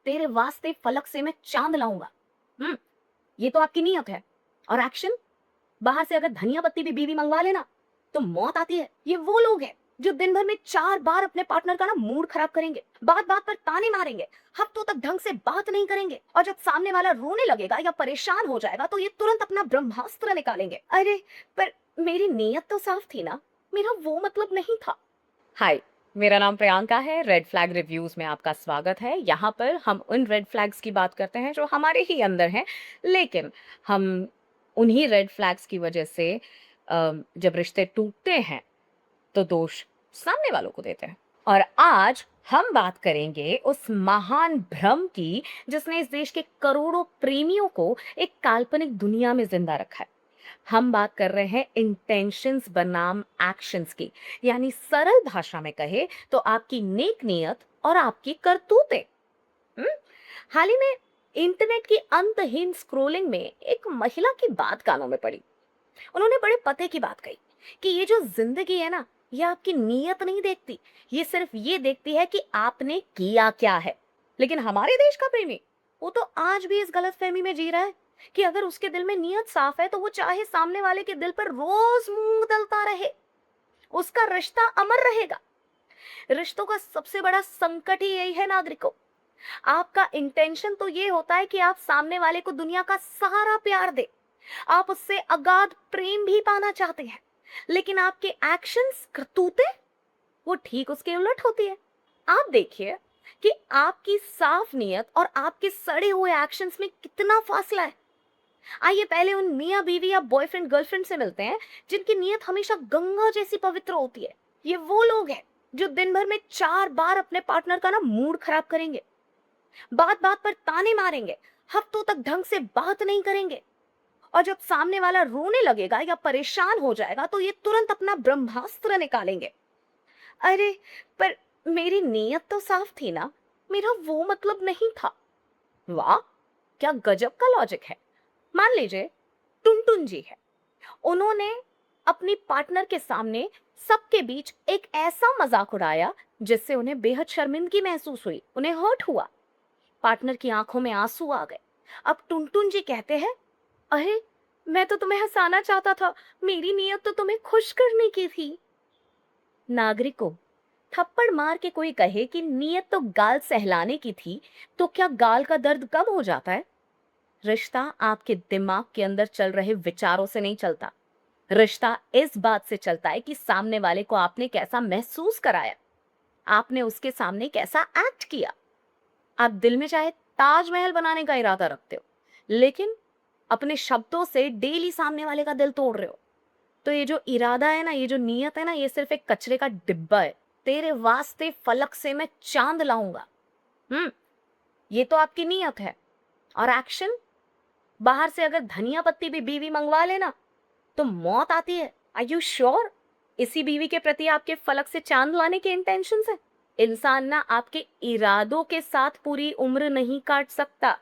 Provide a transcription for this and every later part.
तेरे वास्ते फलक से मैं चांद लाऊंगा। हम्म ये तो आपकी नीयत है। और एक्शन, बाहर से अगर धनिया पत्ती भी बीवी मंगवा लेना तो मौत आती है। ये वो लोग हैं जो दिन भर में 4 बार अपने पार्टनर का ना मूड खराब करेंगे, बात बात पर ताने मारेंगे, हफ्तों तक ढंग से बात नहीं करेंगे, और जब सामने वाला रोने लगेगा या परेशान हो जाएगा तो ये तुरंत अपना ब्रह्मास्त्र निकालेंगे। अरे पर मेरी नीयत तो साफ थी ना, मेरा वो मतलब नहीं था। हाय, मेरा नाम प्रियंका है। रेड फ्लैग रिव्यूज में आपका स्वागत है। यहाँ पर हम उन रेड फ्लैग्स की बात करते हैं जो हमारे ही अंदर हैं, लेकिन हम उन्हीं रेड फ्लैग्स की वजह से जब रिश्ते टूटते हैं तो दोष सामने वालों को देते हैं। और आज हम बात करेंगे उस महान भ्रम की जिसने इस देश के करोड़ों प्रेमियों को एक काल्पनिक दुनिया में जिंदा रखा है। हम बात कर रहे हैं इंटेंशंस बनाम एक्शंस की, यानी सरल भाषा में कहे तो आपकी नेक नियत और आपकी करतूतें। हम्म? हाल ही में इंटरनेट की अंतहीन स्क्रोलिंग में एक महिला की बात कानों में पड़ी। उन्होंने बड़े पते की बात कही कि ये जो जिंदगी है ना, ये आपकी नीयत नहीं देखती, ये सिर्फ ये देखती है कि आपने किया क्या है। लेकिन हमारे देश का प्रेमी, वो तो आज भी इस गलतफहमी में जी रहा है कि अगर उसके दिल में नीयत साफ है तो वो चाहे सामने वाले के दिल पर रोज मूंग दलता रहे, उसका रिश्ता अमर रहेगा। रिश्तों का सबसे बड़ा संकट ही यही है नागरिकों। आपका इंटेंशन तो ये होता है कि आप सामने वाले को दुनिया का सारा प्यार दे, आप उससे अगाध प्रेम भी पाना चाहते हैं, लेकिन आपके एक्शंस, करतूतें, वो ठीक उसके उलट होती है। आप देखिए कि आपकी साफ नियत और आपके सड़े हुए एक्शंस में कितना फासला है। आइए पहले उन मियाँ बीवी या बॉयफ्रेंड गर्लफ्रेंड से मिलते हैं जिनकी नियत हमेशा गंगा जैसी पवित्र होती है। ये वो लोग हैं जो दिन भर में 4 बार अपने पार्टनर का ना मूड खराब करेंगे, बात बात पर ताने मारेंगे, हफ्तों तक ढंग से बात नहीं करेंगे, और जब सामने वाला रोने लगेगा या परेशान हो जाएगा तो ये तुरंत अपना ब्रह्मास्त्र निकालेंगे। अरे पर मेरी नीयत तो साफ थी ना, मेरा वो मतलब नहीं था। वाह, क्या गजब का लॉजिक है। मान लीजिए टुनटुन जी है, उन्होंने अपनी पार्टनर के सामने सबके बीच एक ऐसा मजाक उड़ाया जिससे उन्हें बेहद शर्मिंदगी महसूस हुई, उन्हें हर्ट हुआ, पार्टनर की आंखों में आंसू आ गए। अब टुनटुन जी कहते हैं, अरे मैं तो तुम्हें हंसाना चाहता था, मेरी नीयत तो तुम्हें खुश करने की थी। नागरिकों, थप्पड़ मार के कोई कहे कि नियत तो गाल सहलाने की थी, तो क्या गाल का दर्द कम हो जाता है? रिश्ता आपके दिमाग के अंदर चल रहे विचारों से नहीं चलता। रिश्ता इस बात से चलता है कि सामने वाले को आपने कैसा महसूस कराया, आपने उसके सामने कैसा एक्ट किया। आप दिल में चाहे ताजमहल बनाने का इरादा रखते हो, लेकिन अपने शब्दों से डेली सामने वाले का दिल तोड़ रहे हो। तो ये जो इरादा है ना, ये जो नीयत है ना, ये सिर्फ एक कचरे का डिब्बा है। तेरे वास्ते फलक से मैं चांद लाऊंगा। हम्म ये तो आपकी नीयत है। और एक्शन, बाहर से अगर धनिया पत्ती भी बीवी मंगवा लेना तो मौत आती है। आर यू श्योर इसी बीवी के प्रति आपके फलक से चांद लाने के इंटेंशन है? इंसान ना आपके इरादों के साथ पूरी उम्र नहीं काट सकता।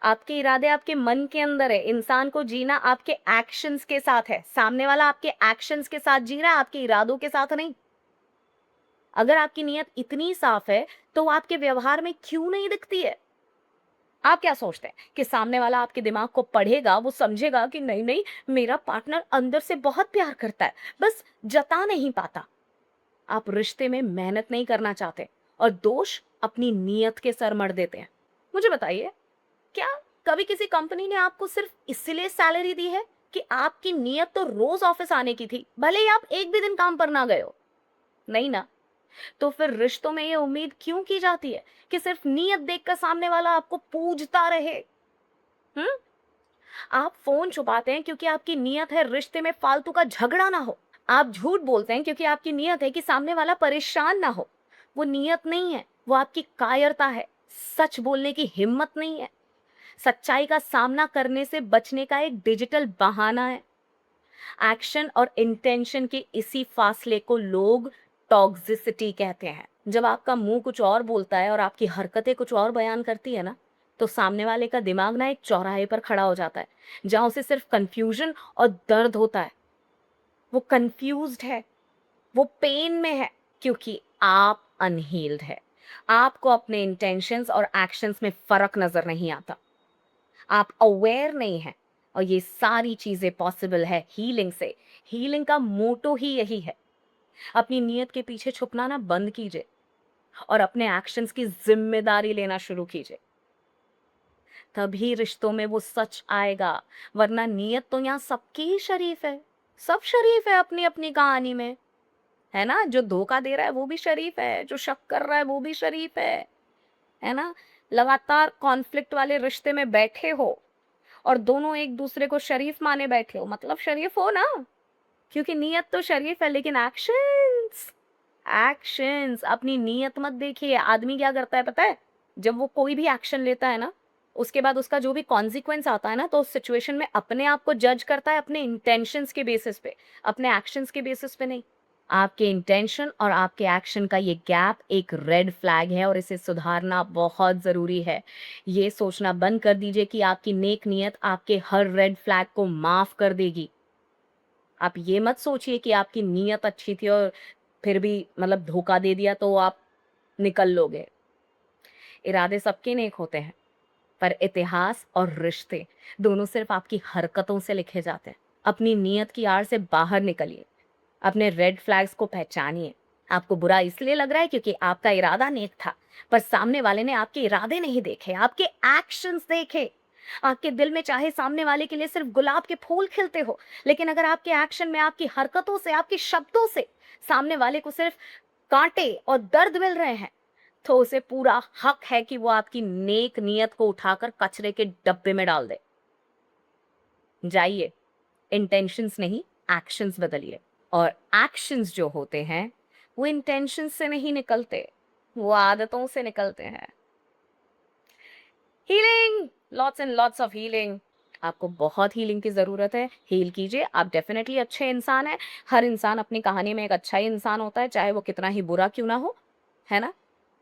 आपके इरादे आपके मन के अंदर है। इंसान को जीना आपके एक्शंस के साथ है। सामने वाला आपके एक्शंस के साथ जी रहा है, आपके इरादों के साथ नहीं। अगर आपकी नीयत इतनी साफ है तो वो आपके व्यवहार में क्यों नहीं दिखती है? आप क्या सोचते हैं कि सामने वाला आपके दिमाग को पढ़ेगा, वो समझेगा कि नहीं नहीं, मेरा पार्टनर अंदर से बहुत प्यार करता है, बस जता नहीं पाता। आप रिश्ते में मेहनत नहीं करना चाहते और दोष अपनी नीयत के सर मढ़ देते हैं। मुझे बताइए, क्या कभी किसी कंपनी ने आपको सिर्फ इसलिए सैलरी दी है कि आपकी नीयत तो रोज ऑफिस आने की थी, भले ही आप एक भी दिन काम पर ना गए हो? नहीं ना। तो फिर रिश्तों में ये उम्मीद क्यों की जाती है कि सिर्फ नीयत देखकर सामने वाला आपको पूजता रहे? हम्म आप फोन छुपाते हैं क्योंकि आपकी नीयत है रिश्ते में फालतू का झगड़ा ना हो। आप झूठ बोलते हैं क्योंकि आपकी नीयत है कि सामने वाला परेशान ना हो। वो नीयत नहीं है, वो आपकी कायरता है। सच बोलने की हिम्मत नहीं है। सच्चाई का सामना करने से बचने का एक डिजिटल बहाना है। एक्शन और इंटेंशन के इसी फासले को लोग टॉक्सिसिटी कहते हैं। जब आपका मुंह कुछ और बोलता है और आपकी हरकतें कुछ और बयान करती है ना, तो सामने वाले का दिमाग ना एक चौराहे पर खड़ा हो जाता है जहां उसे सिर्फ कंफ्यूजन और दर्द होता है। वो कंफ्यूज्ड है, वो पेन में है क्योंकि आप अनहील्ड है। आपको अपने इंटेंशंस और एक्शंस में फर्क नजर नहीं आता, आप अवेयर नहीं हैं। और ये सारी चीजें पॉसिबल है हीलिंग से। हीलिंग का मोटो ही यही है। अपनी नीयत के पीछे छुपना ना बंद कीजिए और अपने एक्शंस की जिम्मेदारी लेना शुरू कीजिए। तभी रिश्तों में वो सच आएगा, वरना नीयत तो यहाँ सबकी ही शरीफ है। सब शरीफ है अपनी अपनी कहानी में, है ना? जो धोखा दे रहा है वो भी शरीफ है, जो शक कर रहा है वो भी शरीफ है ना? लगातार कॉन्फ्लिक्ट वाले रिश्ते में बैठे हो और दोनों एक दूसरे को शरीफ माने बैठे हो, मतलब शरीफ हो ना, क्योंकि नीयत तो शरीफ है, लेकिन एक्शंस, एक्शंस अपनी नीयत मत देखिए। आदमी क्या करता है पता है? जब वो कोई भी एक्शन लेता है ना, उसके बाद उसका जो भी कॉन्सिक्वेंस आता है ना, तो उस सिचुएशन में अपने आप को जज करता है अपने इंटेंशंस के बेसिस पे, अपने एक्शंस के बेसिस पे नहीं। आपके इंटेंशन और आपके एक्शन का ये गैप एक रेड फ्लैग है और इसे सुधारना बहुत ज़रूरी है। ये सोचना बंद कर दीजिए कि आपकी नेक नियत आपके हर रेड फ्लैग को माफ़ कर देगी। आप ये मत सोचिए कि आपकी नीयत अच्छी थी और फिर भी मतलब धोखा दे दिया तो आप निकल लोगे। इरादे सबके नेक होते हैं, पर इतिहास और रिश्ते दोनों सिर्फ आपकी हरकतों से लिखे जाते हैं। अपनी नीयत की आड़ से बाहर निकलिए, अपने रेड फ्लैग्स को पहचानिए। आपको बुरा इसलिए लग रहा है क्योंकि आपका इरादा नेक था, पर सामने वाले ने आपके इरादे नहीं देखे, आपके एक्शंस देखे। आपके दिल में चाहे सामने वाले के लिए सिर्फ गुलाब के फूल खिलते हो, लेकिन अगर आपके एक्शन में, आपकी हरकतों से, आपके शब्दों से सामने वाले को सिर्फ कांटे और दर्द मिल रहे हैं, तो उसे पूरा हक है कि वो आपकी नेक नियत को उठाकर कचरे के डब्बे में डाल दे। जाइए, इंटेंशंस नहीं, एक्शंस बदलिए। और एक्शंस जो होते हैं वो इंटेंशंस से नहीं निकलते, वो आदतों से निकलते हैं। Healing, lots and lots of healing. आपको बहुत हीलिंग की ज़रूरत है, हील कीजिए। आप डेफिनेटली अच्छे इंसान हैं। हर इंसान अपनी कहानी में एक अच्छा ही इंसान होता है, चाहे वो कितना ही बुरा क्यों ना हो, है ना?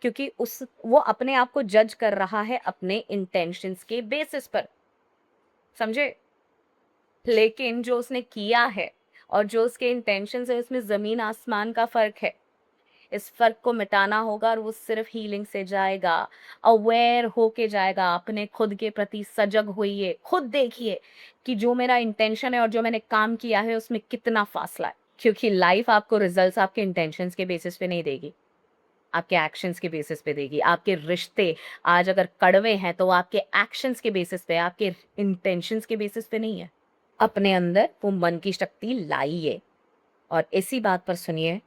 क्योंकि उस वो अपने आप को जज कर रहा है अपने इंटेंशंस के बेसिस पर, समझे? लेकिन जो उसने किया है और जो उसके इंटेंशंस है, उसमें ज़मीन आसमान का फ़र्क है। इस फ़र्क को मिटाना होगा और वो सिर्फ हीलिंग से जाएगा, अवेयर होके जाएगा। अपने खुद के प्रति सजग होइए, खुद देखिए कि जो मेरा इंटेंशन है और जो मैंने काम किया है उसमें कितना फासला है। क्योंकि लाइफ आपको रिजल्ट्स आपके इंटेंशंस के बेसिस पे नहीं देगी, आपके एक्शंस के बेसिस पे देगी। आपके रिश्ते आज अगर कड़वे हैं तो आपके एक्शंस के बेसिस पे, आपके इंटेंशंस के बेसिस पे नहीं है। अपने अंदर वो मन की शक्ति लाइए। और इसी बात पर सुनिए,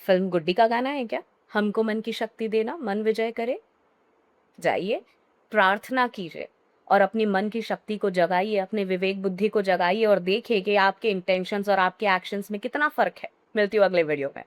फिल्म गुड्डी का गाना है क्या? हमको मन की शक्ति देना, मन विजय करे। जाइए, प्रार्थना कीजिए और अपनी मन की शक्ति को जगाइए, अपने विवेक बुद्धि को जगाइए और देखिए कि आपके इंटेंशंस और आपके एक्शंस में कितना फ़र्क है। मिलती हूँ अगले वीडियो में।